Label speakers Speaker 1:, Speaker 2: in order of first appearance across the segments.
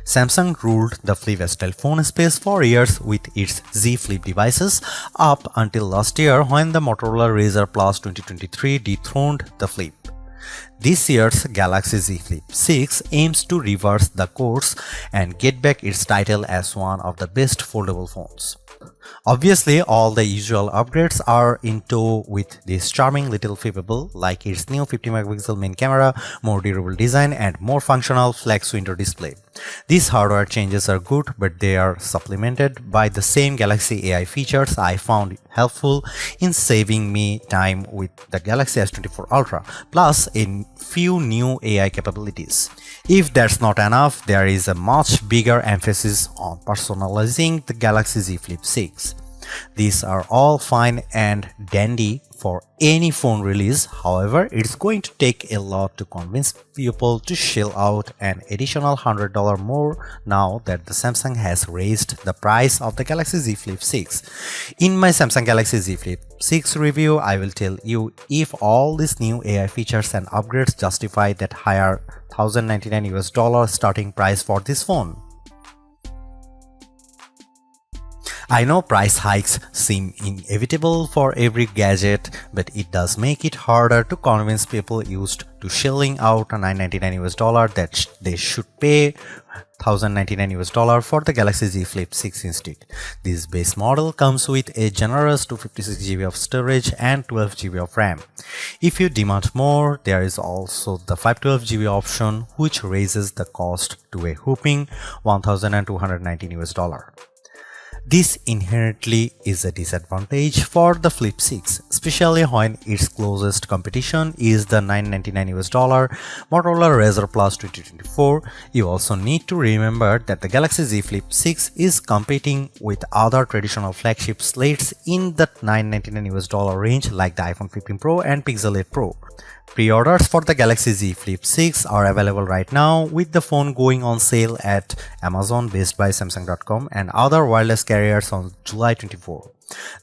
Speaker 1: Samsung ruled the flip-style phone space for years with its Z Flip devices up until last year when the Motorola Razr Plus 2023 dethroned the Flip. This year's Galaxy Z Flip 6 aims to reverse the course and get back its title as one of the best foldable phones. Obviously, all the usual upgrades are in tow with this charming little flippable, like its new 50MP main camera, more durable design, and more functional flex window display. These hardware changes are good, but they are supplemented by the same Galaxy AI features I found helpful in saving me time with the Galaxy S24 Ultra, plus a few new AI capabilities. If that's not enough, there is a much bigger emphasis on personalizing the Galaxy Z Flip 6. These are all fine and dandy for any phone release. However, it's going to take a lot to convince people to shell out an additional $100 more now that the Samsung has raised the price of the Galaxy Z Flip 6. In my Samsung Galaxy Z Flip 6 review, I will tell you if all these new AI features and upgrades justify that higher $1,099 starting price for this phone. I know price hikes seem inevitable for every gadget, but it does make it harder to convince people used to shelling out $999 that they should pay $1,099 for the Galaxy Z Flip 6 instead. This base model comes with a generous 256GB of storage and 12GB of RAM. If you demand more, there is also the 512GB option, which raises the cost to a whopping $1,219. This inherently is a disadvantage for the Flip 6, especially when its closest competition is the $999 Motorola Razr Plus 2024. You also need to remember that the Galaxy Z Flip 6 is competing with other traditional flagship slates in the $999 range like the iPhone 15 Pro and Pixel 8 Pro. Pre-orders for the Galaxy Z Flip 6 are available right now, with the phone going on sale at Amazon, Best Buy, Samsung.com and other wireless carriers on July 24.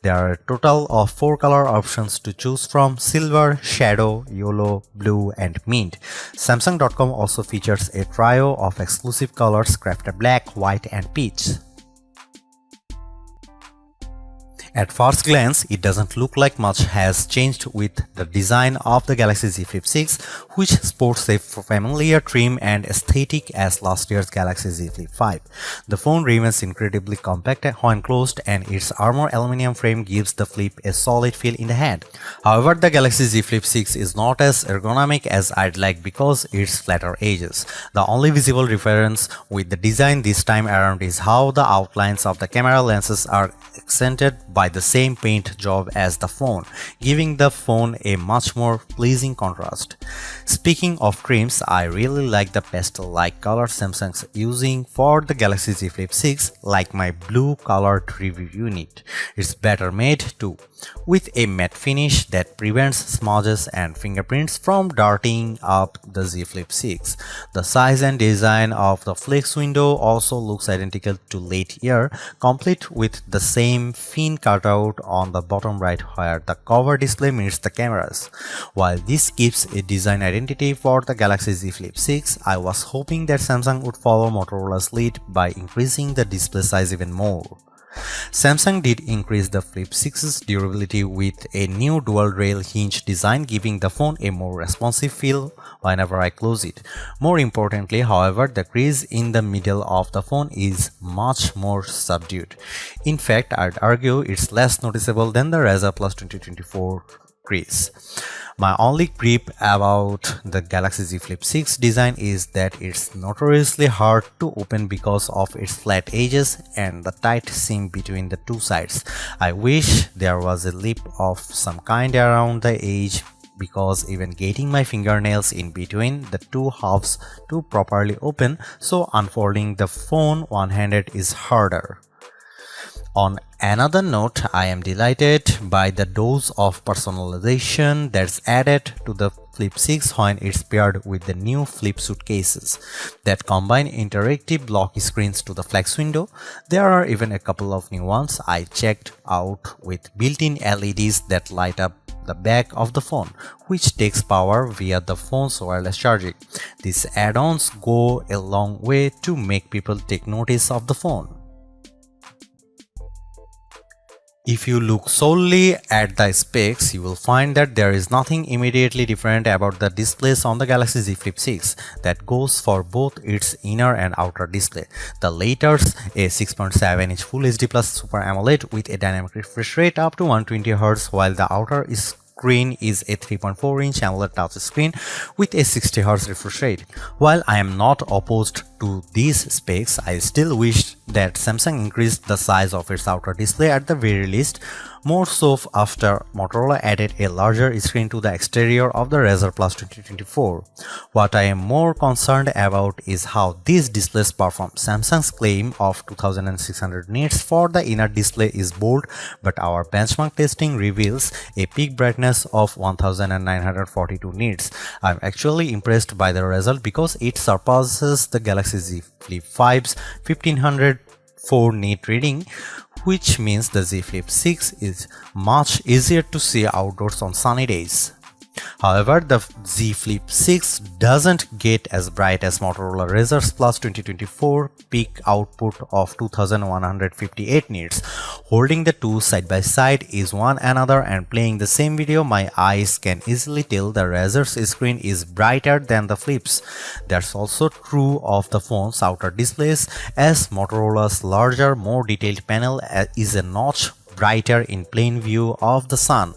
Speaker 1: There are a total of 4 color options to choose from: silver, shadow, yellow, blue and mint. Samsung.com also features a trio of exclusive colors crafted black, white and peach. At first glance, it doesn't look like much has changed with the design of the Galaxy Z Flip 6, which sports a familiar trim and aesthetic as last year's Galaxy Z Flip 5. The phone remains incredibly compact when closed, and its armor aluminum frame gives the Flip a solid feel in the hand. However, the Galaxy Z Flip 6 is not as ergonomic as I'd like because its flatter edges. The only visible difference with the design this time around is how the outlines of the camera lenses are accented by the same paint job as the phone, giving the phone a much more pleasing contrast. Speaking of trims, I really like the pastel-like color Samsung's using for the Galaxy Z Flip 6, like my blue colored review unit. It's better made too, with a matte finish that prevents smudges and fingerprints from darting up the Z Flip 6. The size and design of the flex window also looks identical to late year, complete with the same fin cutout on the bottom right where the cover display meets the cameras. While this keeps a design identity for the Galaxy Z Flip 6, I was hoping that Samsung would follow Motorola's lead by increasing the display size even more. Samsung did increase the Flip 6's durability with a new dual rail hinge design, giving the phone a more responsive feel whenever I close it. More importantly, however, the crease in the middle of the phone is much more subdued. In fact, I'd argue it's less noticeable than the Razr Plus 2024 crease. My only gripe about the Galaxy Z Flip 6 design is that it's notoriously hard to open because of its flat edges and the tight seam between the two sides. I wish there was a lip of some kind around the edge, because even getting my fingernails in between the two halves to properly open, so unfolding the phone one-handed is harder. On another note, I am delighted by the dose of personalization that's added to the Flip 6 when it's paired with the new Flip suitcases that combine interactive lock screens to the flex window. There are even a couple of new ones I checked out with built-in LEDs that light up the back of the phone, which takes power via the phone's wireless charging. These add-ons go a long way to make people take notice of the phone. If you look solely at the specs, you will find that there is nothing immediately different about the displays on the Galaxy Z Flip 6. That goes for both its inner and outer display. The latter's a 6.7-inch Full HD Plus Super AMOLED with a dynamic refresh rate up to 120Hz, while the outer screen is a 3.4-inch AMOLED touchscreen with a 60Hz refresh rate. While I am not opposed to these specs, I still wish that Samsung increased the size of its outer display at the very least, more so after Motorola added a larger screen to the exterior of the Razr Plus 2024. What I am more concerned about is how these displays perform. Samsung's claim of 2600 nits for the inner display is bold, but our benchmark testing reveals a peak brightness of 1942 nits. I am actually impressed by the result because it surpasses the Galaxy Z Flip 5's 1504 nit reading, which means the Z Flip 6 is much easier to see outdoors on sunny days. However, the Z Flip 6 doesn't get as bright as Motorola Razr Plus 2024 peak output of 2158 nits. Holding the two side by side is one another and playing the same video, my eyes can easily tell the Razr's screen is brighter than the Flip's. That's also true of the phone's outer displays, as Motorola's larger, more detailed panel is a notch brighter in plain view of the sun.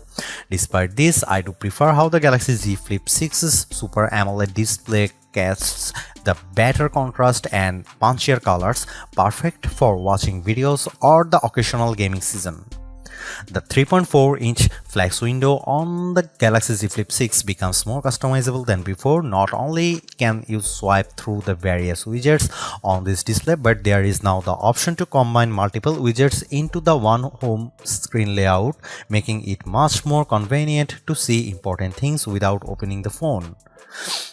Speaker 1: Despite this, I do prefer how the Galaxy Z Flip 6's Super AMOLED display casts the better contrast and punchier colors, perfect for watching videos or the occasional gaming season. The 3.4-inch flex window on the Galaxy Z Flip 6 becomes more customizable than before. Not only can you swipe through the various widgets on this display, but there is now the option to combine multiple widgets into the one home screen layout, making it much more convenient to see important things without opening the phone.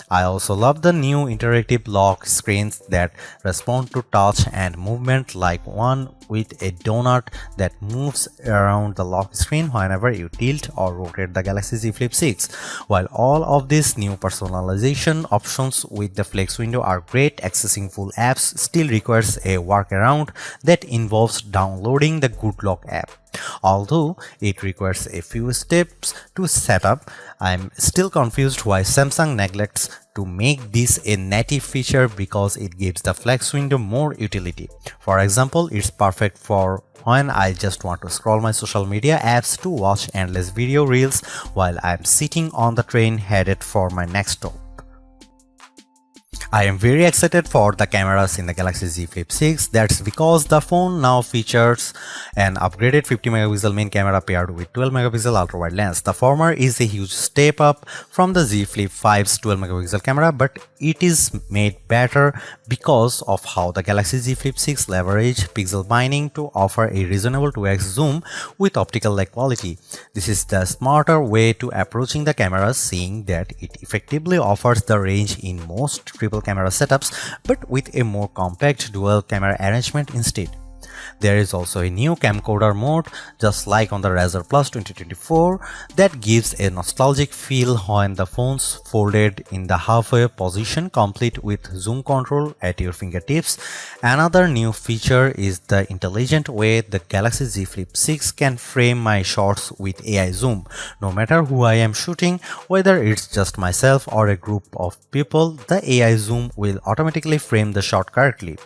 Speaker 1: I also love the new interactive lock screens that respond to touch and movement, like one with a donut that moves around the lock screen whenever you tilt or rotate the Galaxy Z Flip 6. While all of these new personalization options with the flex window are great, accessing full apps still requires a workaround that involves downloading the Good Lock app. Although it requires a few steps to set up, I am still confused why Samsung neglects to make this a native feature, because it gives the flex window more utility. For example, it's perfect for when I just want to scroll my social media apps to watch endless video reels while I'm sitting on the train headed for my next stop. I am very excited for the cameras in the Galaxy Z Flip 6. That's because the phone now features an upgraded 50MP main camera paired with 12MP ultra-wide lens. The former is a huge step up from the Z Flip 5's 12MP camera, but it is made better because of how the Galaxy Z Flip 6 leveraged pixel mining to offer a reasonable 2x zoom with optical-like quality. This is the smarter way to approaching the camera, seeing that it effectively offers the range in most triple camera setups, but with a more compact dual camera arrangement instead. There is also a new camcorder mode, just like on the Razr Plus 2024, that gives a nostalgic feel when the phone's folded in the halfway position, complete with zoom control at your fingertips. Another new feature is the intelligent way the Galaxy Z Flip 6 can frame my shots with AI zoom. No matter who I am shooting, whether it's just myself or a group of people, the AI zoom will automatically frame the shot correctly.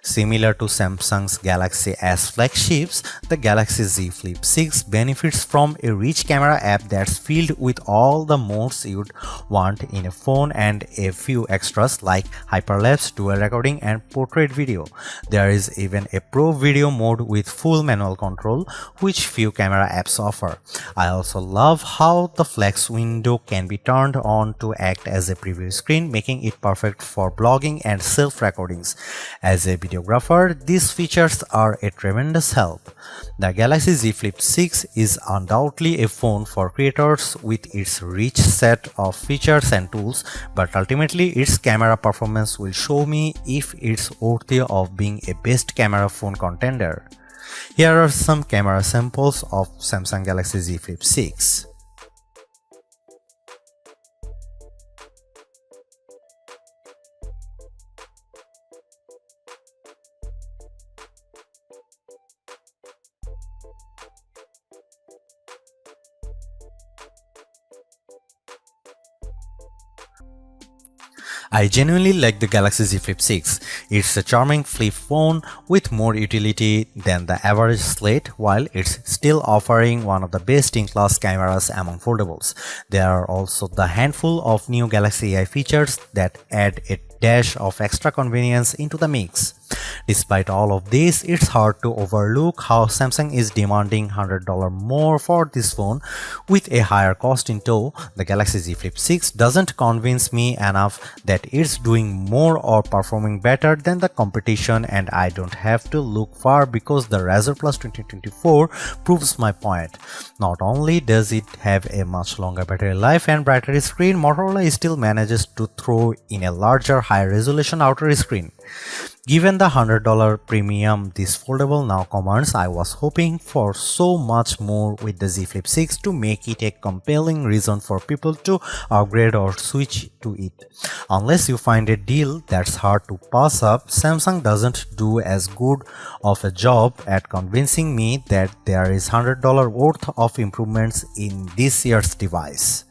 Speaker 1: Similar to Samsung's Galaxy S flagships, the Galaxy Z Flip 6 benefits from a rich camera app that's filled with all the modes you'd want in a phone and a few extras like hyperlapse, dual recording, and portrait video. There is even a pro video mode with full manual control, which few camera apps offer. I also love how the flex window can be turned on to act as a preview screen, making it perfect for blogging and self-recordings. As a videographer, these features are a tremendous help. The Galaxy Z Flip 6 is undoubtedly a phone for creators with its rich set of features and tools, but ultimately its camera performance will show me if it's worthy of being a best camera phone contender. Here are some camera samples of Samsung Galaxy Z Flip 6. I genuinely like the Galaxy Z Flip 6. It's a charming flip phone with more utility than the average slate, while it's still offering one of the best in-class cameras among foldables. There are also the handful of new Galaxy AI features that add a dash of extra convenience into the mix. Despite all of this, it's hard to overlook how Samsung is demanding $100 more for this phone with a higher cost in tow. The Galaxy Z Flip 6 doesn't convince me enough that it's doing more or performing better than the competition, and I don't have to look far because the Razr Plus 2024 proves my point. Not only does it have a much longer battery life and brighter screen, Motorola still manages to throw in a larger, higher resolution outer screen. Given the $100 premium this foldable now commands, I was hoping for so much more with the Z Flip 6 to make it a compelling reason for people to upgrade or switch to it. Unless you find a deal that's hard to pass up, Samsung doesn't do as good of a job at convincing me that there is $100 worth of improvements in this year's device.